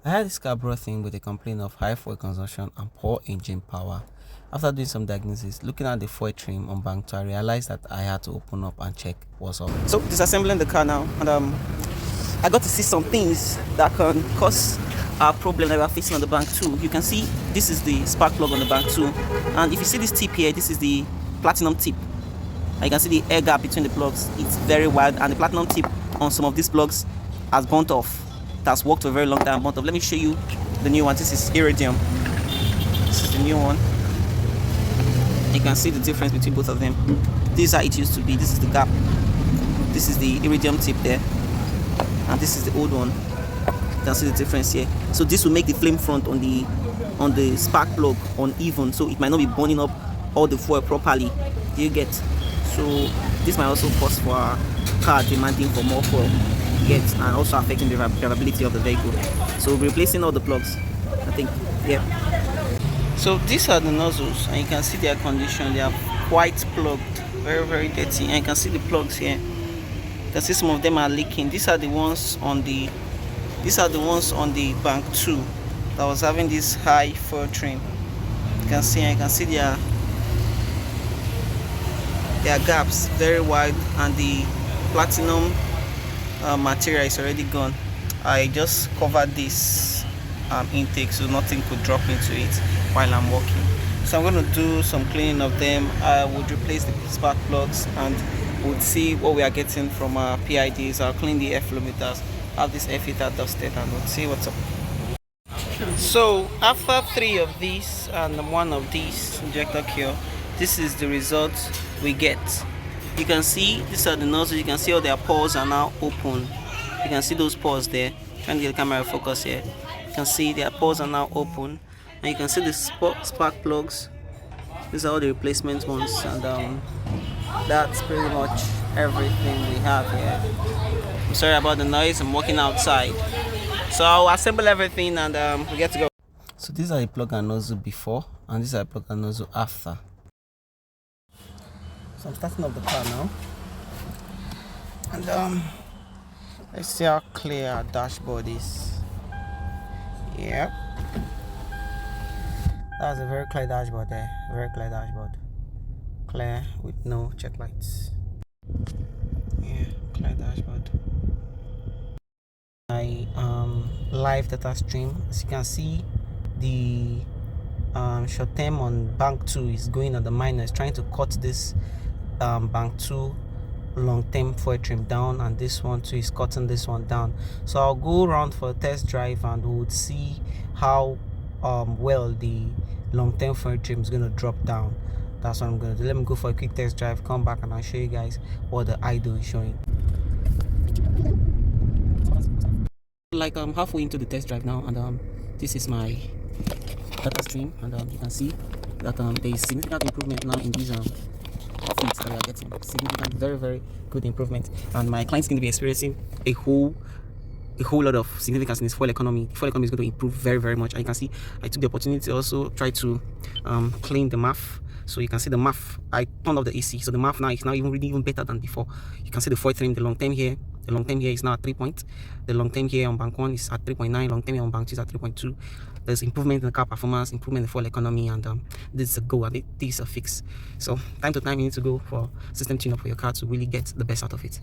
I had this car brought in with a complaint of high fuel consumption and poor engine power. After doing some diagnosis, looking at the fuel trim on bank 2, I realized that I had to open up and check what's up. So disassembling the car now, and I got to see some things that can cause a problem that we are facing on the bank 2. You can see this is the spark plug on the bank 2, and if you see this tip here, this is the platinum tip. And you can see the air gap between the plugs. It's very wide, and the platinum tip on some of these plugs has burnt off. That's worked for a very long time. Burnt off. Let me show you the new one. This is iridium. This is the new one. You can see the difference between both of them. This is how it used to be. This is the gap. This is the iridium tip there, and this is the old one. You can see the difference here. So this will make the flame front on the spark plug uneven, so it might not be burning up all the fuel properly. Do you get? So this might also cause for a car demanding for more fuel, and also affecting the drivability of the vehicle. So we'll be replacing all the plugs, I think. Yeah. So these are the nozzles, and you can see their condition. They are quite plugged, very, very dirty. And you can see the plugs here. You can see some of them are leaking. These are the ones on the bank 2 that was having this high fuel trim. You can see their gaps very wide, and the platinum material is already gone. I just covered this intake so nothing could drop into it while I'm working. So I'm going to do some cleaning of them. I would replace the spark plugs, and we'll see what we are getting from our PIDs. I'll clean the air flow meters, have this air filter dusted, and we'll see what's up. So after 3 of these and 1 of these injector cure, this is the result we get. You can see these are the nozzles. You can see all their pores are now open. You can see those pores there. Trying to get the camera focus here. You can see their pores are now open, and you can see the spark plugs. These are all the replacement ones, and that's pretty much everything we have here. I'm sorry about the noise. I'm walking outside, so I'll assemble everything and we get to go. So these are the plug and nozzle before, and these are the plug and nozzle after. So I'm starting up the car now, and let's see how clear our dashboard is. Yep, that's a very clear dashboard there. Very clear dashboard, clear with no check lights. Yeah, clear dashboard. My live data stream, as you can see, the short term on bank 2 is going on the minus, trying to cut this bank 2 long-term fuel trim down, and this one too is cutting this one down. So I'll go around for a test drive, and we'll see how well the long-term fuel trim is going to drop down. That's what I'm going to do. Let me go for a quick test drive, come back, and I'll show you guys what the idle is showing. Like I'm halfway into the test drive now, and this is my data stream, and you can see that there is significant improvement now in these feeds that we are getting. Significant, very, very good improvement, and my client's going to be experiencing a whole lot of significance in his fuel economy. The fuel economy is going to improve very, very much. And you can see I took the opportunity to also try to clean the MAF. So you can see the MAF, I turned off the AC, so the MAF now is now even reading even better than before. You can see the fuel trim, the long term here. The long term here is now at 3 points. The long term here on bank 1 is at 3.9. Long term here on bank 2 is at 3.2. There's improvement in the car performance, improvement in the fuel economy, and this is a go, and this is a fix. So time to time you need to go for system tune up for your car to really get the best out of it.